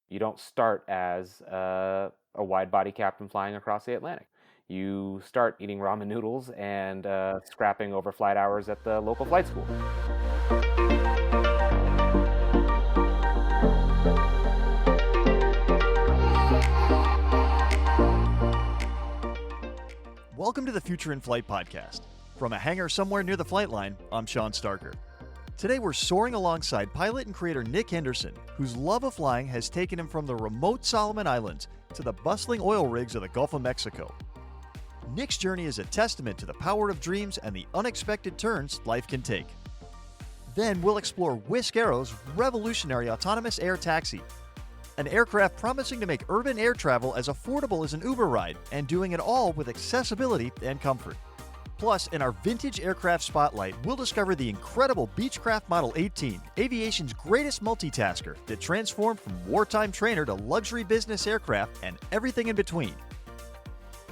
You don't start as a wide body captain flying across the Atlantic. You start eating ramen noodles and scrapping over flight hours at the local flight school. Welcome to the Future in Flight podcast. From a hangar somewhere near the flight line, I'm Shawn Staerker. Today we're soaring alongside pilot and creator Nick Henderson, whose love of flying has taken him from the remote Solomon Islands to the bustling oil rigs of the Gulf of Mexico. Nick's journey is a testament to the power of dreams and the unexpected turns life can take. Then we'll explore Wisk Aero's revolutionary autonomous air taxi, an aircraft promising to make urban air travel as affordable as an Uber ride and doing it all with accessibility and comfort. Plus, in our vintage aircraft spotlight, we'll discover the incredible Beechcraft Model 18, aviation's greatest multitasker that transformed from wartime trainer to luxury business aircraft and everything in between.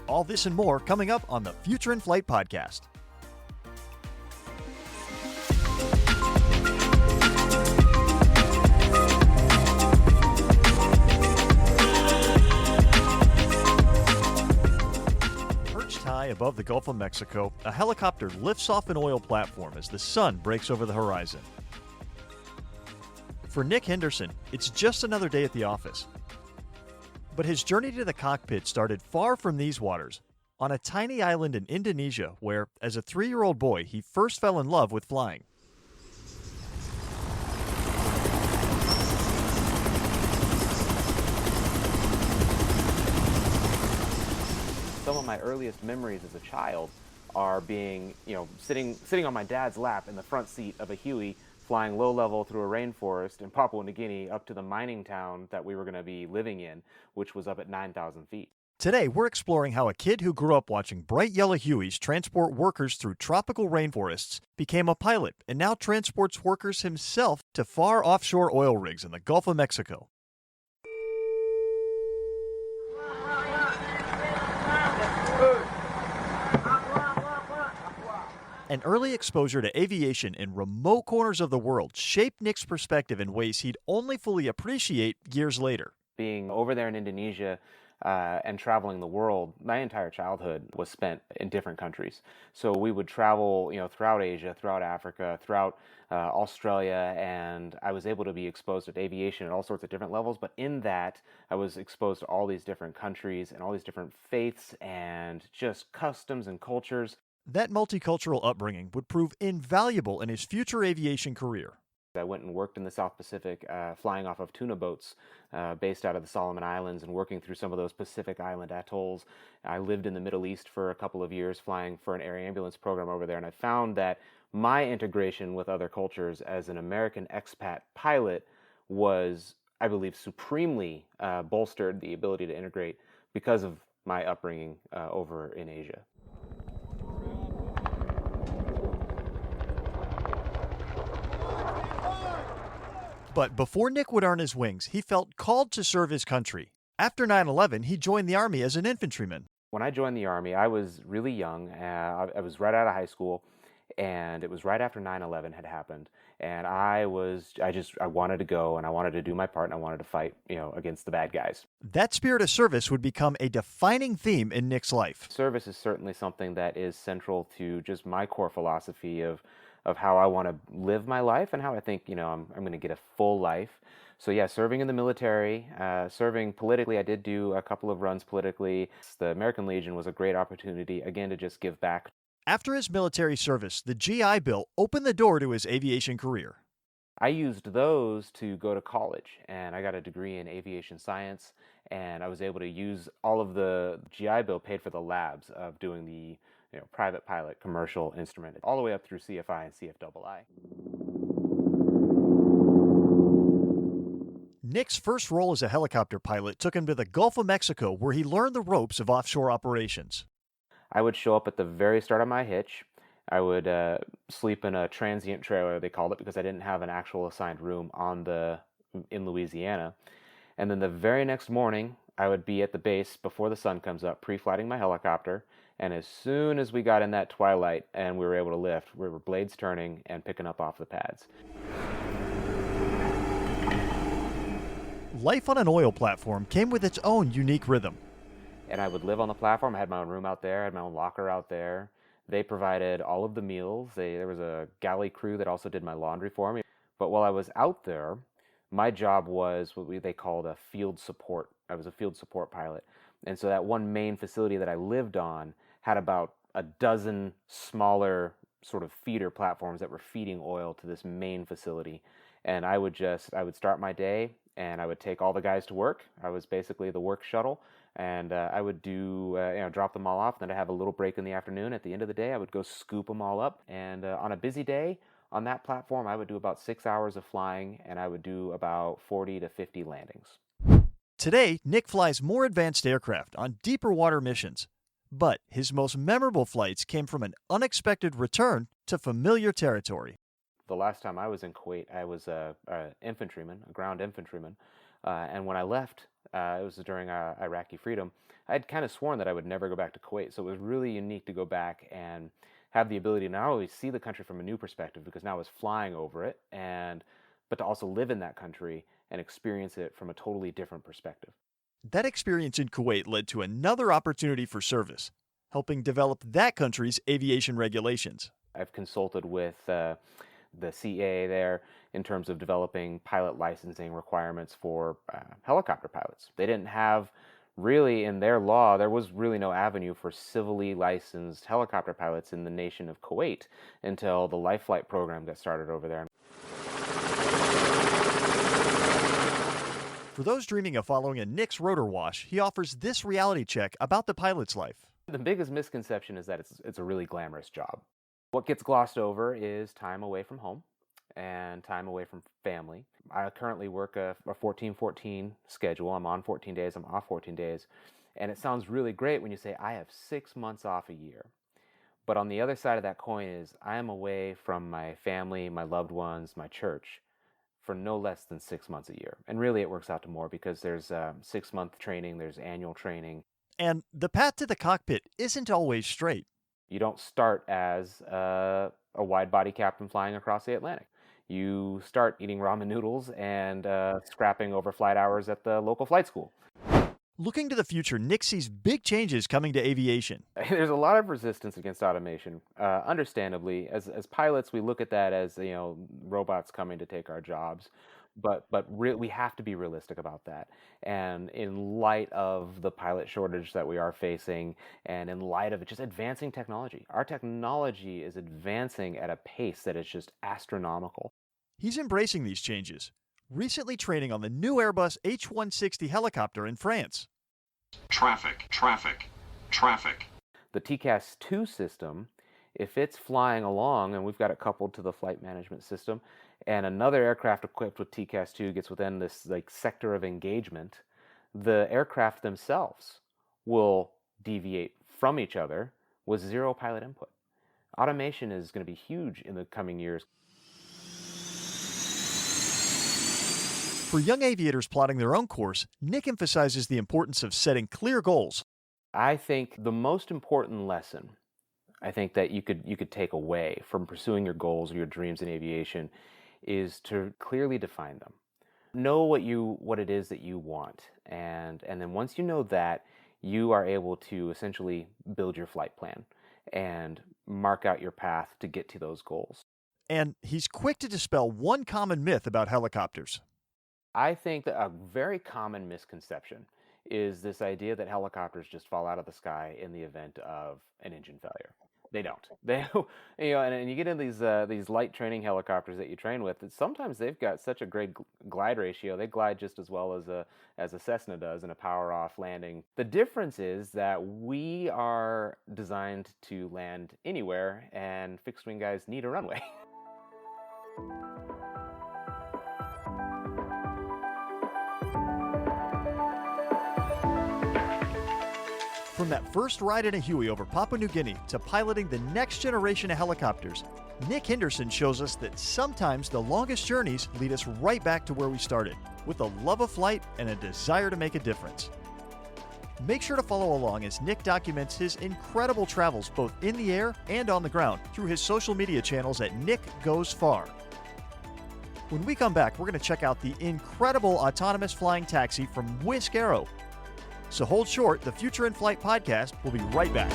All this and more coming up on the Future in Flight podcast. High above the Gulf of Mexico, a helicopter lifts off an oil platform as the sun breaks over the horizon. For Nick Henderson, it's just another day at the office. But his journey to the cockpit started far from these waters, on a tiny island in Indonesia where, as a 3-year-old boy, he first fell in love with flying. Some of my earliest memories as a child are being, sitting on my dad's lap in the front seat of a Huey, flying low level through a rainforest in Papua New Guinea up to the mining town that we were going to be living in, which was up at 9,000 feet. Today, we're exploring how a kid who grew up watching bright yellow Hueys transport workers through tropical rainforests became a pilot and now transports workers himself to far offshore oil rigs in the Gulf of Mexico. An early exposure to aviation in remote corners of the world shaped Nick's perspective in ways he'd only fully appreciate years later. Being over there in Indonesia and traveling the world, my entire childhood was spent in different countries. So we would travel, throughout Asia, throughout Africa, throughout Australia, and I was able to be exposed to aviation at all sorts of different levels. But in that, I was exposed to all these different countries and all these different faiths and just customs and cultures. That multicultural upbringing would prove invaluable in his future aviation career. I went and worked in the South Pacific, flying off of tuna boats based out of the Solomon Islands and working through some of those Pacific Island atolls. I lived in the Middle East for a couple of years flying for an air ambulance program over there, and I found that my integration with other cultures as an American expat pilot was, I believe, supremely bolstered the ability to integrate because of my upbringing over in Asia. But before Nick would earn his wings, he felt called to serve his country. After 9/11, he joined the Army as an infantryman. When I joined the Army, I was really young. I was right out of high school, and it was right after 9/11 had happened. And I wanted to go, and I wanted to do my part, and I wanted to fight, against the bad guys. That spirit of service would become a defining theme in Nick's life. Service is certainly something that is central to just my core philosophy of how I want to live my life and how I think, I'm going to get a full life. So yeah, serving in the military, serving politically, I did do a couple of runs politically. The American Legion was a great opportunity, again, to just give back. After his military service, the GI Bill opened the door to his aviation career. I used those to go to college, and I got a degree in aviation science, and I was able to use all of the GI Bill paid for the labs of doing the private pilot, commercial instrument, all the way up through CFI and CFII. Nick's first role as a helicopter pilot took him to the Gulf of Mexico, where he learned the ropes of offshore operations. I would show up at the very start of my hitch. I would sleep in a transient trailer, they called it, because I didn't have an actual assigned room in Louisiana. And then the very next morning, I would be at the base before the sun comes up, pre-flighting my helicopter. And as soon as we got in that twilight and we were able to lift, we were blades turning and picking up off the pads. life on an oil platform came with its own unique rhythm. And I would live on the platform. I had my own room out there, I had my own locker out there. They provided all of the meals. There was a galley crew that also did my laundry for me. But while I was out there, my job was they called a field support. I was a field support pilot. And so that one main facility that I lived on had about a dozen smaller sort of feeder platforms that were feeding oil to this main facility. And I would start my day and I would take all the guys to work. I was basically the work shuttle. And I would drop them all off. Then I'd have a little break in the afternoon. At the end of the day, I would go scoop them all up. And on a busy day on that platform, I would do about 6 hours of flying, and I would do about 40 to 50 landings. Today, Nick flies more advanced aircraft on deeper water missions. But his most memorable flights came from an unexpected return to familiar territory. The last time I was in Kuwait, I was a ground infantryman. And when I left, it was during Iraqi freedom, I had kind of sworn that I would never go back to Kuwait. So it was really unique to go back and have the ability to not only see the country from a new perspective, because now I was flying over it, but to also live in that country and experience it from a totally different perspective. That experience in Kuwait led to another opportunity for service, helping develop that country's aviation regulations. I've consulted with the CAA there in terms of developing pilot licensing requirements for helicopter pilots. They didn't have really in their law, there was really no avenue for civilly licensed helicopter pilots in the nation of Kuwait until the Life Flight program got started over there. For those dreaming of following in Nick's rotor wash, he offers this reality check about the pilot's life. The biggest misconception is that it's a really glamorous job. What gets glossed over is time away from home and time away from family. I currently work a 14-14 schedule. I'm on 14 days, I'm off 14 days. And it sounds really great when you say, I have 6 months off a year. But on the other side of that coin is I am away from my family, my loved ones, my church for no less than 6 months a year. And really it works out to more because there's 6-month training, there's annual training. And the path to the cockpit isn't always straight. You don't start as a wide-body captain flying across the Atlantic. You start eating ramen noodles and scrapping over flight hours at the local flight school. Looking to the future, Nick sees big changes coming to aviation. There's a lot of resistance against automation. Understandably, as pilots, we look at that as robots coming to take our jobs. But we have to be realistic about that. And in light of the pilot shortage that we are facing, and in light of it just advancing technology, our technology is advancing at a pace that is just astronomical. He's embracing these changes, recently training on the new Airbus H-160 helicopter in France. Traffic. The TCAS-2 system, if it's flying along, and we've got it coupled to the flight management system, and another aircraft equipped with TCAS-2 gets within this sector of engagement, the aircraft themselves will deviate from each other with zero pilot input. Automation is going to be huge in the coming years. For young aviators plotting their own course, Nick emphasizes the importance of setting clear goals. I think the most important lesson that you could take away from pursuing your goals or your dreams in aviation is to clearly define them. Know what it is that you want, and then once you know that, you are able to essentially build your flight plan and mark out your path to get to those goals. And he's quick to dispel one common myth about helicopters. I think that a very common misconception is this idea that helicopters just fall out of the sky in the event of an engine failure. They don't. And you get in these light training helicopters that you train with. Sometimes they've got such a great glide ratio. They glide just as well as a Cessna does in a power-off landing. The difference is that we are designed to land anywhere, and fixed-wing guys need a runway. From that first ride in a Huey over Papua New Guinea to piloting the next generation of helicopters, Nick Henderson shows us that sometimes the longest journeys lead us right back to where we started, with a love of flight and a desire to make a difference. Make sure to follow along as Nick documents his incredible travels both in the air and on the ground through his social media channels at Nick Goes Far. When we come back, we're going to check out the incredible autonomous flying taxi from Wisk Aero. So hold short, the Future in Flight podcast will be right back.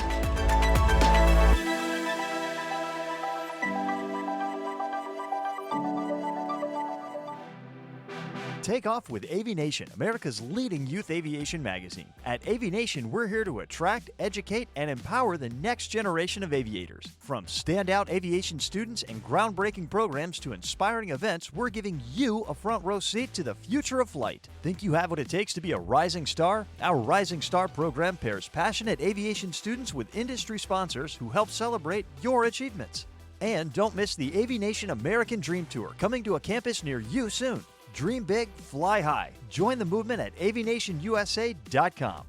Take off with Aviation, America's leading youth aviation magazine. At Aviation, we're here to attract, educate, and empower the next generation of aviators. From standout aviation students and groundbreaking programs to inspiring events, we're giving you a front row seat to the future of flight. Think you have what it takes to be a rising star? Our Rising Star program pairs passionate aviation students with industry sponsors who help celebrate your achievements. And don't miss the Aviation American Dream Tour, coming to a campus near you soon. Dream big, fly high. Join the movement at aviationusa.com.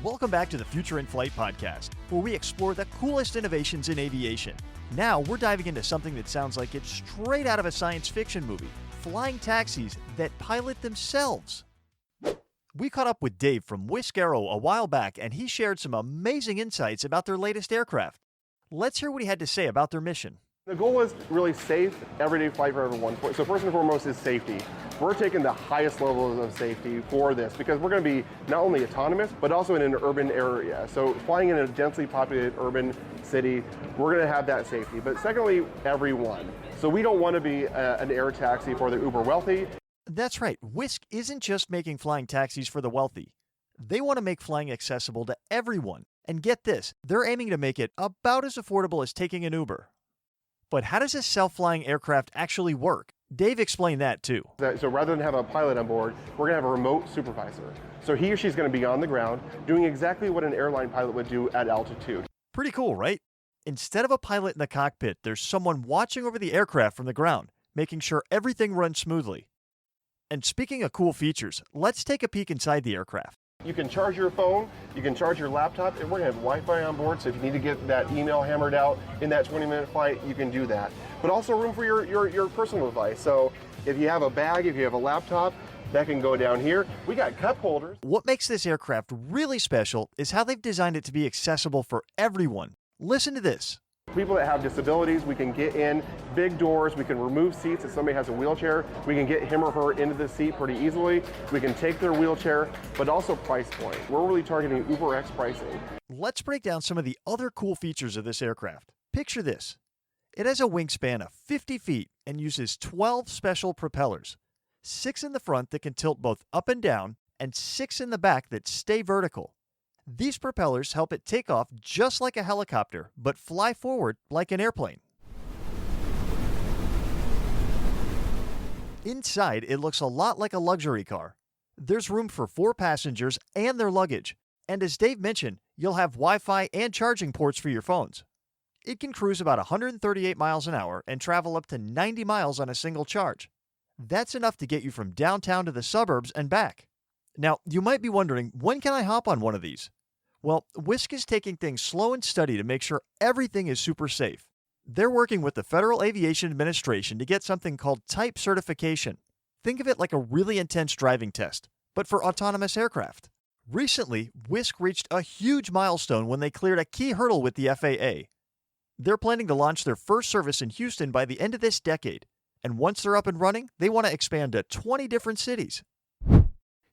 Welcome back to the Future in Flight podcast, where we explore the coolest innovations in aviation. Now, we're diving into something that sounds like it's straight out of a science fiction movie: flying taxis that pilot themselves. We caught up with Dave from Wisk Aero a while back, and he shared some amazing insights about their latest aircraft. Let's hear what he had to say about their mission. The goal is really safe, everyday flight for everyone. So first and foremost is safety. We're taking the highest levels of safety for this because we're going to be not only autonomous, but also in an urban area. So flying in a densely populated urban city, we're going to have that safety. But secondly, everyone. So we don't want to be an air taxi for the uber wealthy. That's right. Wisk isn't just making flying taxis for the wealthy. They want to make flying accessible to everyone. And get this, they're aiming to make it about as affordable as taking an Uber. But how does a self-flying aircraft actually work? Dave explained that too. So rather than have a pilot on board, we're going to have a remote supervisor. So he or she's going to be on the ground doing exactly what an airline pilot would do at altitude. Pretty cool, right? Instead of a pilot in the cockpit, there's someone watching over the aircraft from the ground, making sure everything runs smoothly. And speaking of cool features, let's take a peek inside the aircraft. You can charge your phone, you can charge your laptop, and we're going to have Wi-Fi on board, so if you need to get that email hammered out in that 20-minute flight, you can do that. But also room for your personal device. So if you have a bag, if you have a laptop, that can go down here. We got cup holders. What makes this aircraft really special is how they've designed it to be accessible for everyone. Listen to this. People that have disabilities, we can get in, big doors, we can remove seats. If somebody has a wheelchair, we can get him or her into the seat pretty easily. We can take their wheelchair, but also price point. We're really targeting UberX pricing. Let's break down some of the other cool features of this aircraft. Picture this. It has a wingspan of 50 feet and uses 12 special propellers, 6 in the front that can tilt both up and down, and 6 in the back that stay vertical. These propellers help it take off just like a helicopter, but fly forward like an airplane. Inside, it looks a lot like a luxury car. There's room for 4 passengers and their luggage. And as Dave mentioned, you'll have Wi-Fi and charging ports for your phones. It can cruise about 138 miles an hour and travel up to 90 miles on a single charge. That's enough to get you from downtown to the suburbs and back. Now, you might be wondering, when can I hop on one of these? Well, Wisk is taking things slow and steady to make sure everything is super safe. They're working with the Federal Aviation Administration to get something called type certification. Think of it like a really intense driving test, but for autonomous aircraft. Recently, Wisk reached a huge milestone when they cleared a key hurdle with the FAA. They're planning to launch their first service in Houston by the end of this decade, and once they're up and running, they want to expand to 20 different cities.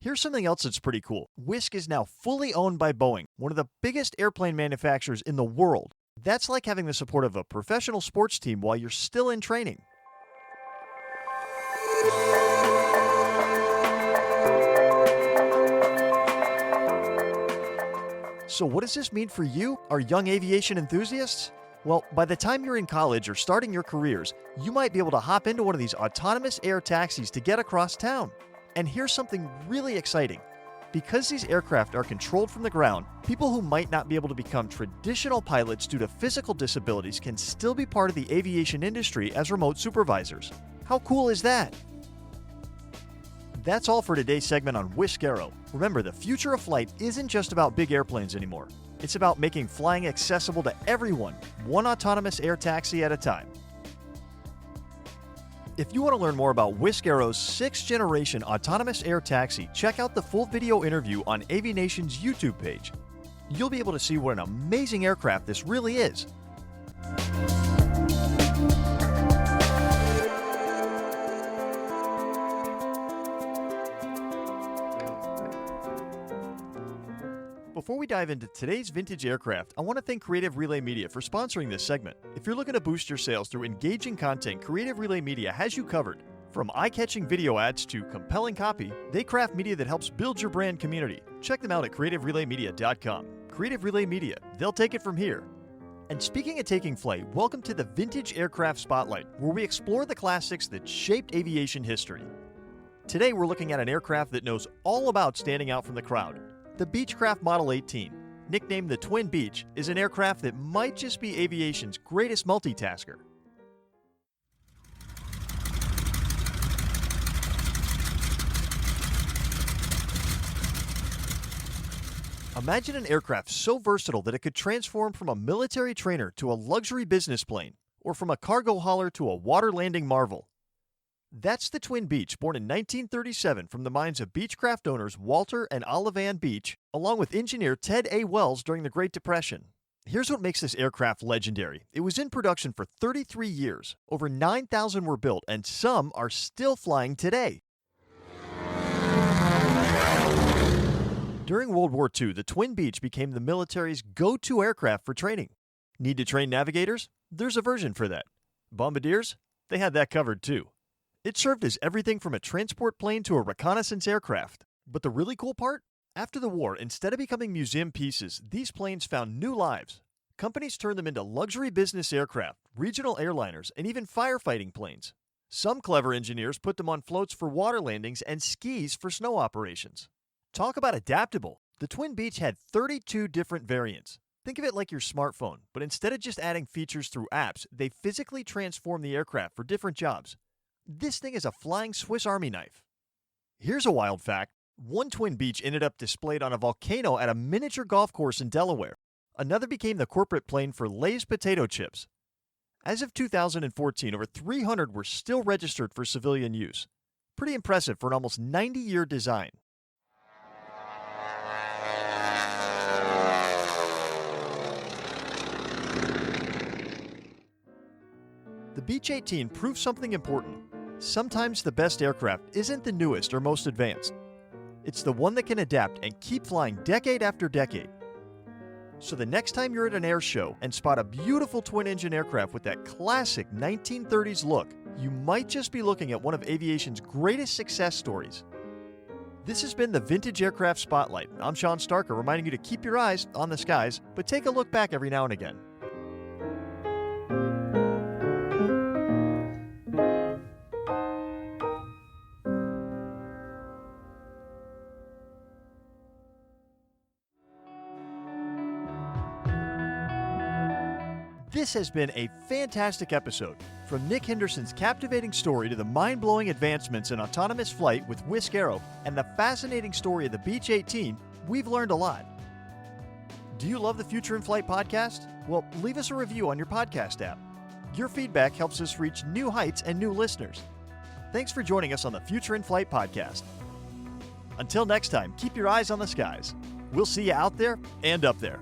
Here's something else that's pretty cool. Wisk is now fully owned by Boeing, one of the biggest airplane manufacturers in the world. That's like having the support of a professional sports team while you're still in training. So what does this mean for you, our young aviation enthusiasts? Well, by the time you're in college or starting your careers, you might be able to hop into one of these autonomous air taxis to get across town. And here's something really exciting. Because these aircraft are controlled from the ground, people who might not be able to become traditional pilots due to physical disabilities can still be part of the aviation industry as remote supervisors. How cool is that? That's all for today's segment on Wisk Aero. Remember, the future of flight isn't just about big airplanes anymore. It's about making flying accessible to everyone, one autonomous air taxi at a time. If you want to learn more about Wisk Aero's 6th generation autonomous air taxi, check out the full video interview on Aviation's YouTube page. You'll be able to see what an amazing aircraft this really is. Before we dive into today's vintage aircraft, I want to thank Creative Relay Media for sponsoring this segment. If you're looking to boost your sales through engaging content, Creative Relay Media has you covered. From eye-catching video ads to compelling copy, they craft media that helps build your brand community. Check them out at creativerelaymedia.com. Creative Relay Media, they'll take it from here. And speaking of taking flight, welcome to the Vintage Aircraft Spotlight, where we explore the classics that shaped aviation history. Today we're looking at an aircraft that knows all about standing out from the crowd. The Beechcraft Model 18, nicknamed the Twin Beech, is an aircraft that might just be aviation's greatest multitasker. Imagine an aircraft so versatile that it could transform from a military trainer to a luxury business plane, or from a cargo hauler to a water landing marvel. That's the Twin Beech, born in 1937 from the minds of Beechcraft owners Walter and Olive Ann Beech, along with engineer Ted A. Wells during the Great Depression. Here's what makes this aircraft legendary. It was in production for 33 years. Over 9,000 were built, and some are still flying today. During World War II, the Twin Beech became the military's go-to aircraft for training. Need to train navigators? There's a version for that. Bombardiers? They had that covered too. It served as everything from a transport plane to a reconnaissance aircraft. But the really cool part? After the war, instead of becoming museum pieces, these planes found new lives. Companies turned them into luxury business aircraft, regional airliners, and even firefighting planes. Some clever engineers put them on floats for water landings and skis for snow operations. Talk about adaptable. The Twin Beech had 32 different variants. Think of it like your smartphone, but instead of just adding features through apps, they physically transform the aircraft for different jobs. This thing is a flying Swiss Army knife. Here's a wild fact. One Twin Beech ended up displayed on a volcano at a miniature golf course in Delaware. Another became the corporate plane for Lay's potato chips. As of 2014, over 300 were still registered for civilian use. Pretty impressive for an almost 90-year design. The Beech 18 proves something important. Sometimes the best aircraft isn't the newest or most advanced. It's the one that can adapt and keep flying decade after decade. So the next time you're at an air show and spot a beautiful twin-engine aircraft with that classic 1930s look, you might just be looking at one of aviation's greatest success stories. This has been the Vintage Aircraft Spotlight. I'm Shawn Staerker, reminding you to keep your eyes on the skies, but take a look back every now and again. This has been a fantastic episode. From Nick Henderson's captivating story to the mind-blowing advancements in autonomous flight with Wisk Aero and the fascinating story of the Beech 18, we've learned a lot. Do you love the Future in Flight podcast? Well, leave us a review on your podcast app. Your feedback helps us reach new heights and new listeners. Thanks for joining us on the Future in Flight podcast. Until next time, keep your eyes on the skies. We'll see you out there and up there.